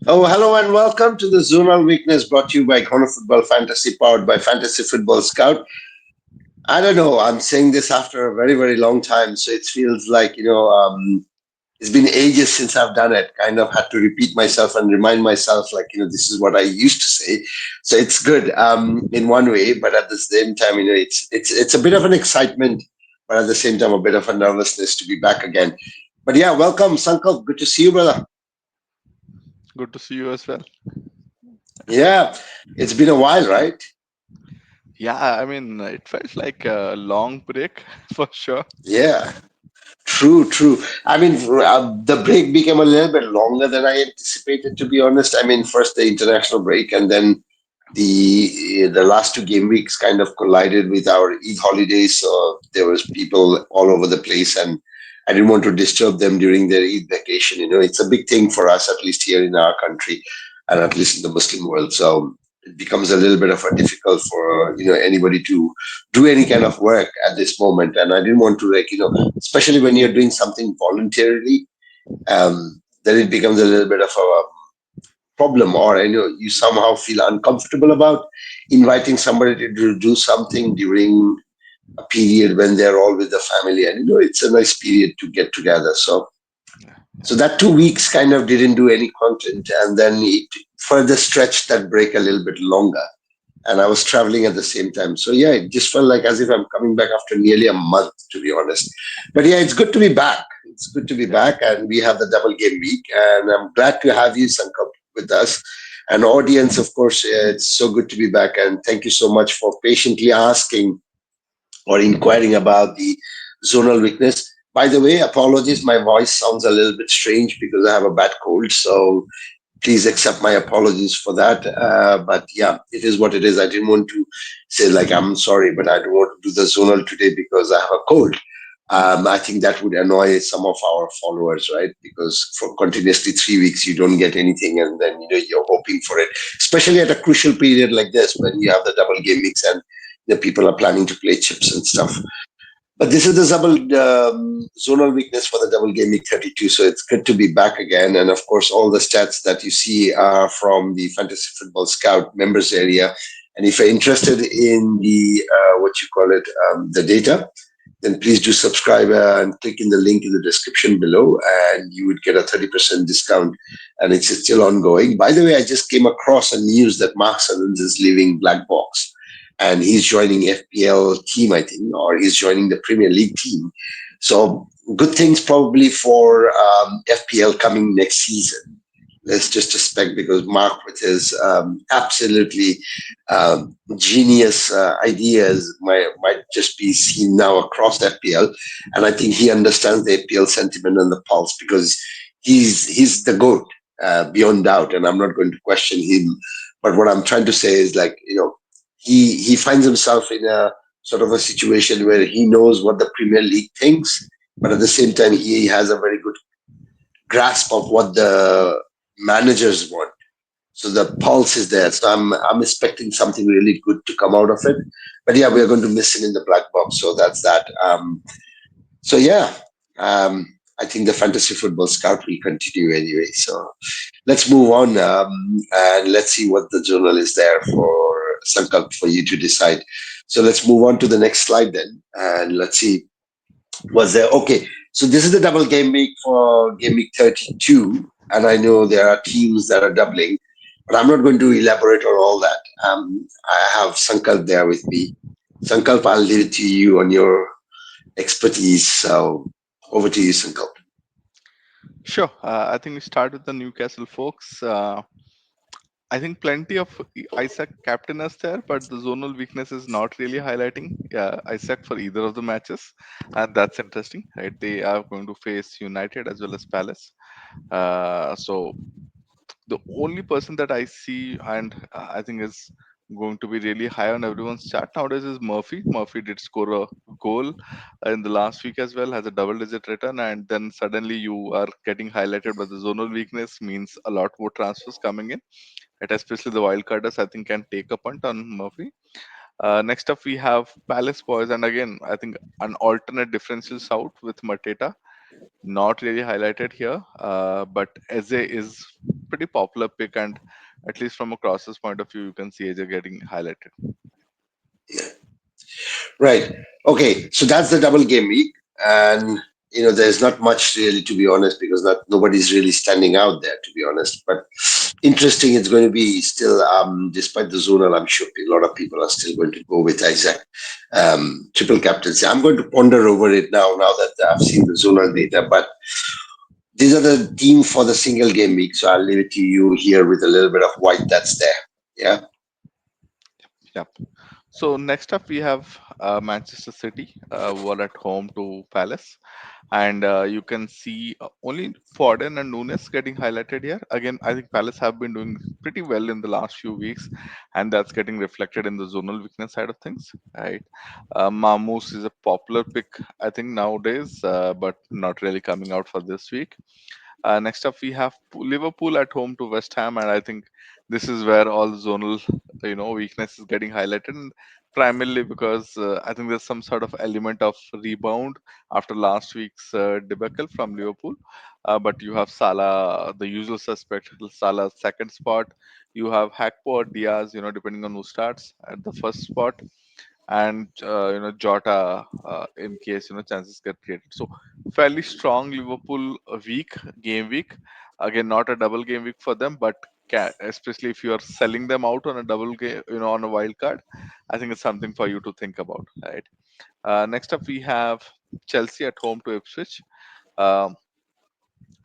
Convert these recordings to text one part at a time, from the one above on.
Oh, hello and welcome to the Zonal Weakness brought to you by Corner Football Fantasy, powered by Fantasy Football Scout. I don't know, I'm saying this after a very, very long time, so it feels like, it's been ages since I've done it. Kind of had to repeat myself and remind myself, like, this is what I used to say. So it's good in one way, but at the same time, it's a bit of an excitement, but at the same time, a bit of a nervousness to be back again. But yeah, welcome, Sankalp. Good to see you, brother. Good to see you as well. Yeah, it's been a while, right? Yeah, I mean, it felt like a long break for sure. Yeah, true, true. I mean, the break became a little bit longer than I anticipated, to be honest. I mean, first the international break, and then the last two game weeks kind of collided with our Eid holidays. So there was people all over the place, and I didn't want to disturb them during their Eid vacation. It's a big thing for us, at least here in our country, and at least in the Muslim world. So it becomes a little bit of a difficult for anybody to do any kind of work at this moment. And I didn't want to, like, especially when you're doing something voluntarily, then it becomes a little bit of a problem, or you somehow feel uncomfortable about inviting somebody to do something during a period when they're all with the family, and it's a nice period to get together. Yeah, So that 2 weeks kind of didn't do any content, and then it further stretched that break a little bit longer, and I was traveling at the same time. So yeah, it just felt like as if I'm coming back after nearly a month, to be honest. But yeah, it's good to be back. It's good to be yeah, back, and we have the double game week, and I'm glad to have you, Sankar, with us. And audience, of course, it's so good to be back, and thank you so much for patiently asking or inquiring about the zonal weakness. By the way, apologies, my voice sounds a little bit strange because I have a bad cold, so please accept my apologies for that. But yeah, it is what it is. I didn't want to say like I'm sorry, but I don't want to do the zonal today because I have a cold. I think that would annoy some of our followers, right? Because for continuously 3 weeks you don't get anything, and then you're hoping for it, especially at a crucial period like this when you have the double game mix and the people are planning to play chips and stuff. But this is the double zonal weakness for the double game week 32. So it's good to be back again. And of course, all the stats that you see are from the Fantasy Football Scout members area. And if you're interested in the, what you call it, the data, then please do subscribe and click in the link in the description below, and you would get a 30% discount. And it's still ongoing. By the way, I just came across a news that Mark Sullins is leaving Black Box, and he's joining FPL team, I think, or he's joining the Premier League team. So good things probably for FPL coming next season. Let's just expect, because Mark, with his absolutely genius ideas, might just be seen now across FPL, and I think he understands the FPL sentiment and the pulse, because he's the goat beyond doubt, and I'm not going to question him. But what I'm trying to say is, like, he finds himself in a sort of a situation where he knows what the Premier League thinks, but at the same time he has a very good grasp of what the managers want. So the pulse is there. So I'm expecting something really good to come out of it. But yeah, we're going to miss him in the black box. So that's that. So yeah, I think the fantasy football scout will continue anyway. So let's move on, and let's see what the journal is there for Sankalp for you to decide. So let's move on to the next slide then, and let's see was there. Okay, so this is the double game week for game week 32, and I know there are teams that are doubling, but I'm not going to elaborate on all that. I have Sankalp there with me. Sankalp, I'll leave it to you on your expertise. So over to you, Sankalp. sure. I think we start with the Newcastle folks. I think plenty of Isaac captainers there, but the zonal weakness is not really highlighting Isaac for either of the matches, and that's interesting, right? They are going to face United as well as Palace. So the only person that I see and I think is going to be really high on everyone's chart nowadays is Murphy. Murphy did score a goal in the last week as well, has a double digit return, and then suddenly you are getting highlighted by the zonal weakness means a lot more transfers coming in. Right, especially the wildcarders, I think can take a punt on Murphy. Next up, we have Palace boys, and again, I think an alternate differential shout with Mateta. not really highlighted here, but Eze is pretty popular pick, and at least from a crosses point of view, you can see Eze getting highlighted. Right. Okay. So that's the double game week, and there's not much really, to be honest, because nobody's really standing out there, to be honest. But interesting, it's going to be still, despite the zonal. I'm sure a lot of people are still going to go with Isaac, triple captaincy. I'm going to ponder over it now that I've seen the zonal data. But these are the team for the single game week, so I'll leave it to you here with a little bit of white that's there. Yeah. Yep. So next up we have Manchester City, who are at home to Palace, and you can see only Foden and Nunes getting highlighted here. Again, I think Palace have been doing pretty well in the last few weeks, and that's getting reflected in the zonal weakness side of things. Right, Mamous is a popular pick, I think nowadays, but not really coming out for this week. Next up, we have Liverpool at home to West Ham, and I think this is where all zonal, weakness is getting highlighted, and primarily because I think there's some sort of element of rebound after last week's debacle from Liverpool. But you have Salah, the usual suspect, Salah's second spot. You have Hakpo or Diaz, depending on who starts at the first spot, and Jota, in case chances get created. So fairly strong Liverpool game week. Again, not a double game week for them, but especially if you are selling them out on a double game, on a wild card, I think it's something for you to think about, right? Next up, we have Chelsea at home to Ipswich. Um,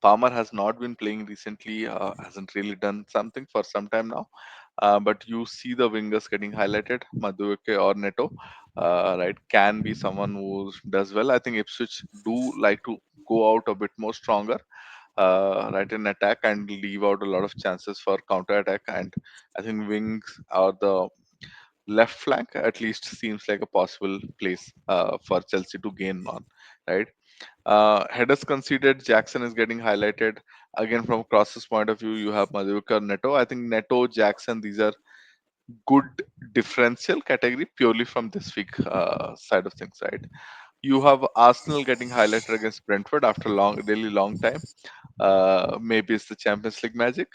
Palmer has not been playing recently, hasn't really done something for some time now. But you see the wingers getting highlighted, Madueke or Neto, right? Can be someone who does well. I think Ipswich do like to go out a bit more stronger, right, in attack and leave out a lot of chances for counter attack. And I think wings or the left flank at least seems like a possible place for Chelsea to gain on, right? Headers conceded, Jackson is getting highlighted. Again, from crosses point of view, you have Madhukar, Neto. I think Neto, Jackson, these are good differential category purely from this week side of things, right? You have Arsenal getting highlighted against Brentford after really long time. Maybe it's the Champions League magic,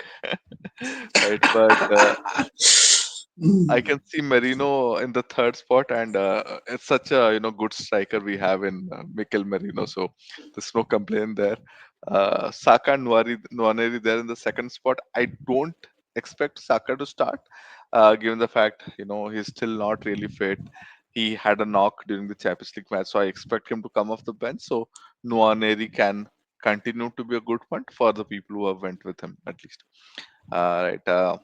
right? But I can see Merino in the third spot, and it's such a good striker we have in Mikel Merino, so there's no complaint there. Saka and Nwaneri there in the second spot. I don't expect Saka to start, given the fact he's still not really fit. He had a knock during the Champions League match, so I expect him to come off the bench. So Nwaneri can continue to be a good punt for the people who have went with him at least. Right.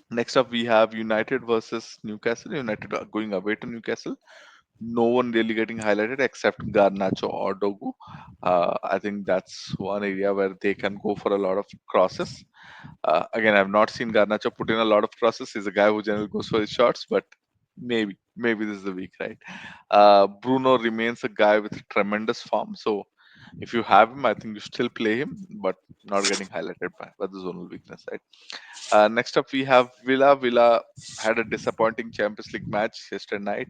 Next up, we have United versus Newcastle. United are going away to Newcastle. No one really getting highlighted except Garnacho or Dogu. I think that's one area where they can go for a lot of crosses. Again, I've not seen Garnacho put in a lot of crosses. He's a guy who generally goes for his shots, but maybe this is the week, right? Bruno remains a guy with tremendous form. So if you have him, I think you still play him, but not getting highlighted by the zonal weakness, right? Next up, we have Villa. Villa had a disappointing Champions League match yesterday night,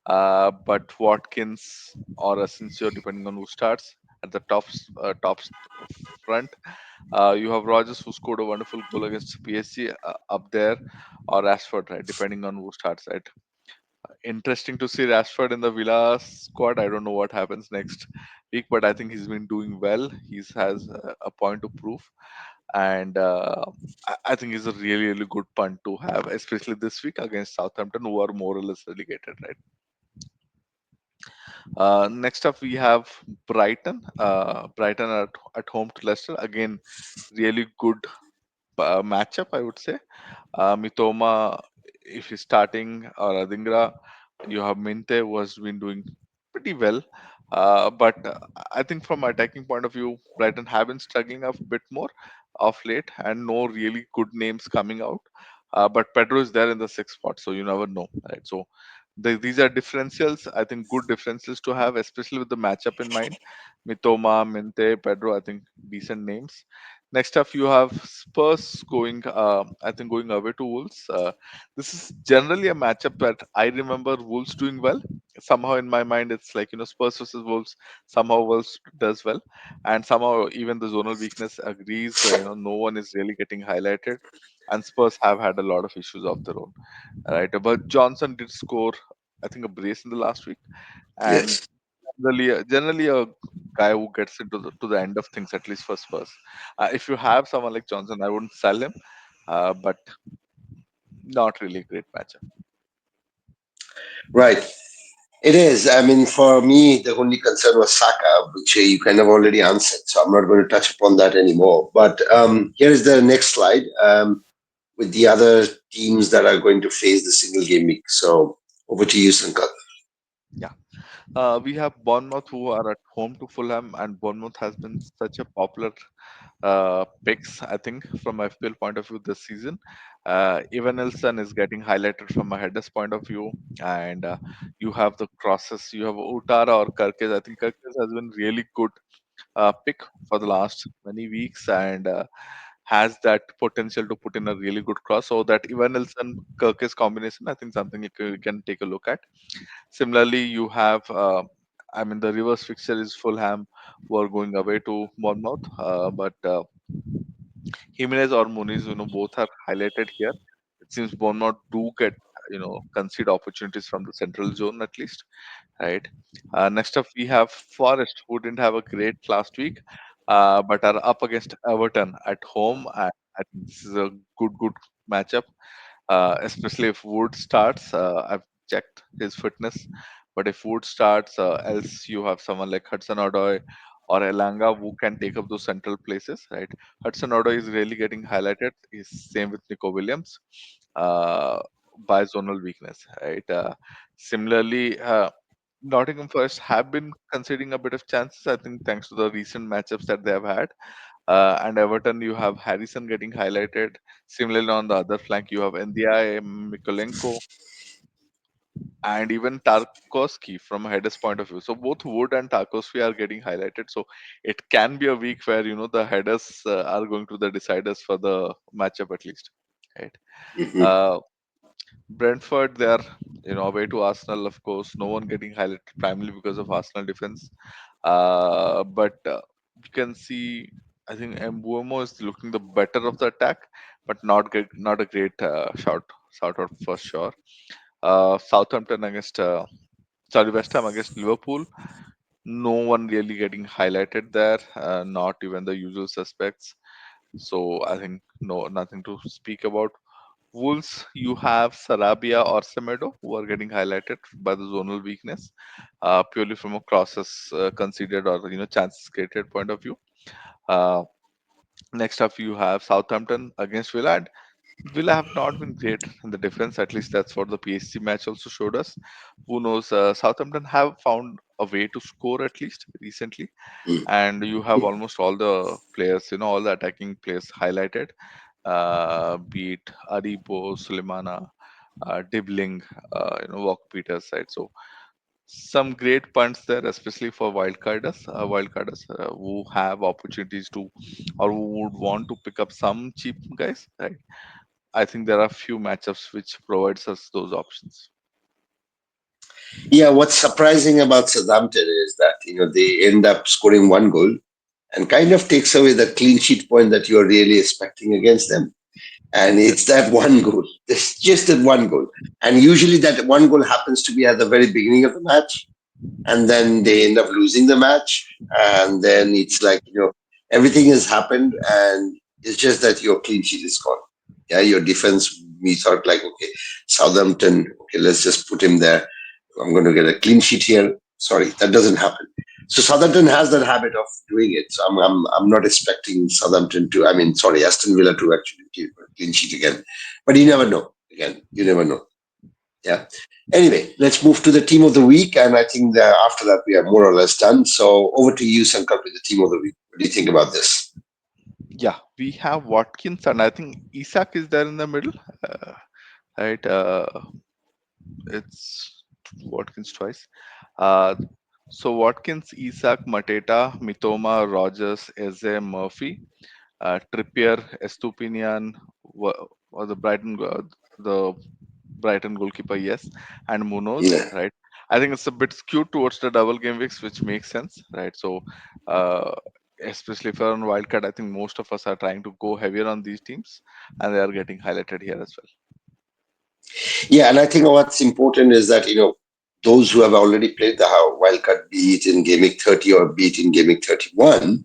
but Watkins or Asensio, depending on who starts at the front. You have Rogers, who scored a wonderful goal against PSG, up there, or Rashford, right, depending on who starts. Right, interesting to see Rashford in the Villa squad. I don't know what happens next week, but I think he's been doing well. He has a point to prove, and I think he's a really good punt to have, especially this week against Southampton, who are more or less relegated, right? Next up, we have Brighton. Brighton at home to Leicester. Again, really good matchup, I would say. Mitoma, if he's starting, or Adingra, you have Minte, who has been doing pretty well. But I think from attacking point of view, Brighton have been struggling a bit more of late, and no really good names coming out. But Pedro is there in the sixth spot, so you never know, right? So these are differentials. I think good differentials to have, especially with the matchup in mind. Mitoma, Minte, Pedro. I think decent names. Next up, you have Spurs going, I think, going away to Wolves. This is generally a matchup that I remember Wolves doing well. Somehow in my mind, it's like, Spurs versus Wolves. Somehow Wolves does well, and somehow even the zonal weakness agrees. No one is really getting highlighted, and Spurs have had a lot of issues of their own. Right, but Johnson did score, I think, a brace in the last week, and Yes. generally a guy who gets into to the end of things, at least for Spurs. If you have someone like Johnson, I wouldn't sell him, but not really a great matchup. Right. It is. I mean, for me, the only concern was Saka, which you kind of already answered. So I'm not going to touch upon that anymore. But here is the next slide with the other teams that are going to face the single game week. So over to you, Sankar. Yeah, we have Bournemouth who are at home to Fulham, and Bournemouth has been such a popular picks, I think, from FPL point of view this season. Evan Nelson is getting highlighted from a header's point of view, and you have the crosses. You have Utara or Kirkes. I think Kirkes has been really good pick for the last many weeks, and has that potential to put in a really good cross. So that Evan Nelson Kirkes combination, I think, something you can take a look at. Similarly, you have, I mean, the reverse fixture is Fulham who are going away to Bournemouth, but Jimenez or Muniz, both are highlighted here. It seems Bournemouth do get, concede opportunities from the central zone at least, right? Next up, we have Forest, who didn't have a great last week, but are up against Everton at home. I think this is a good matchup, especially if Wood starts. I've checked his fitness, but if Wood starts, else you have someone like Hudson Odoi or Elanga who can take up those central places, right? Hudson Odoi is really getting highlighted. Is same with Nico Williams, uh, by zonal weakness, right? Similarly, Nottingham Forest have been conceding a bit of chances, I think, thanks to the recent matchups that they have had. And Everton, you have Harrison getting highlighted. Similarly, on the other flank, you have Ndiaye, Mikolenko, and even Tarkowski from a header's point of view. So both Wood and Tarkowski are getting highlighted. So it can be a week where the headers are going to the deciders for the matchup at least, right? Hmm. Uh, Brentford, they are away to Arsenal. Of course, no one getting highlighted primarily because of Arsenal defense. But you can see, I think Mbuemo is looking the better of the attack, but not a great shout out for sure. Southampton against West Ham against Liverpool. No one really getting highlighted there. Not even the usual suspects. So I think nothing to speak about. Wolves, you have Sarabia or Semedo who are getting highlighted by the zonal weakness, purely from a crosses conceded or chances created point of view. Uh, Next up, you have Southampton against Villa. And Villa have not been great in the defense. At least that's what the PSG match also showed us. Who knows? Southampton have found a way to score at least recently, and you have almost all the players, all the attacking players highlighted, be it Aribo, Sulemana, Dibling, Walker Peters side. So some great punts there, especially for wildcarders who have opportunities to, or who would want to pick up some cheap guys, right? I think there are few matchups which provides us those options. Yeah, what's surprising about Southampton is that they end up scoring one goal and kind of takes away the clean sheet point that you're really expecting against them. And it's that one goal. It's just that one goal. And usually that one goal happens to be at the very beginning of the match. And then they end up losing the match. And then it's like, everything has happened. And it's just that your clean sheet is gone. Yeah, your defense, we thought like, okay, Southampton, okay, let's just put him there. I'm going to get a clean sheet here. Sorry, that doesn't happen. So Southampton has that habit of doing it. So I'm not expecting Southampton to. I mean, sorry, Aston Villa to actually keep a clean sheet again. But you never know. Again, you never know. Yeah. Anyway, let's move to the team of the week, and I think that after that we are more or less done. So over to you, Sankar, with the team of the week. What do you think about this? Yeah, we have Watkins, and I think Isak is there in the middle, uh, right? It's Watkins twice. Uh, so Watkins, Isak, Mateta, Mitoma, Rogers, Eze, Murphy. Trippier, Estupinian, or the Brighton goalkeeper, yes, and Munoz, Yeah. right? I think it's a bit skewed towards the double game weeks, which makes sense, right? So, uh, especially if you're on wildcard, I think most of us are trying to go heavier on these teams, and they are getting highlighted here as well. Yeah, and I think what's important is that, those who have already played the wildcard, be it in Game Week 30 or be it in Game Week 31,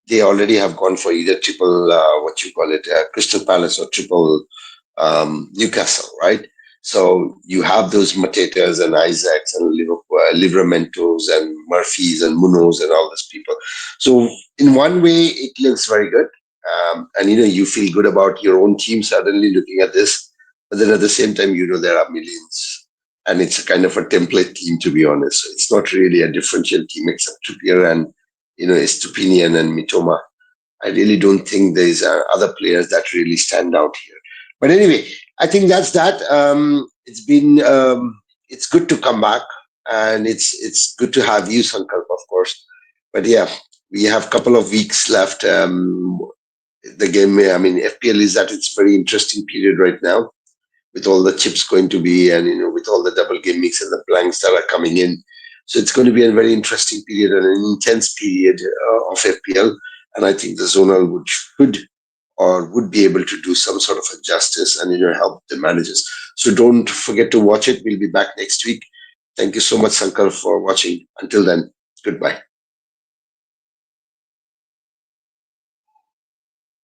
they already have gone for either triple, what you call it, Crystal Palace or triple Newcastle, right? So you have those Matetas and Isaacs and Livramentos and Murphys and Munoz and all these people. So in one way, it looks very good. And you feel good about your own team suddenly looking at this. But then at the same time, there are millions. And it's a kind of a template team, to be honest. So it's not really a differential team except Trippier and, Estupinian and Mitoma. I really don't think there's other players that really stand out here. But anyway, I think that's that. It's good to come back, and it's good to have you, Sankalp, of course. But yeah, we have a couple of weeks left. The game, I mean, FPL is at its very interesting period right now, with all the chips going to be, and with all the double game mix and the blanks that are coming in. So it's going to be a very interesting period and an intense period of FPL. And I think the zonal would be able to do some sort of a justice and help the managers. So don't forget to watch it. We'll be back next week. Thank you so much, Sankar, for watching. Until then, goodbye.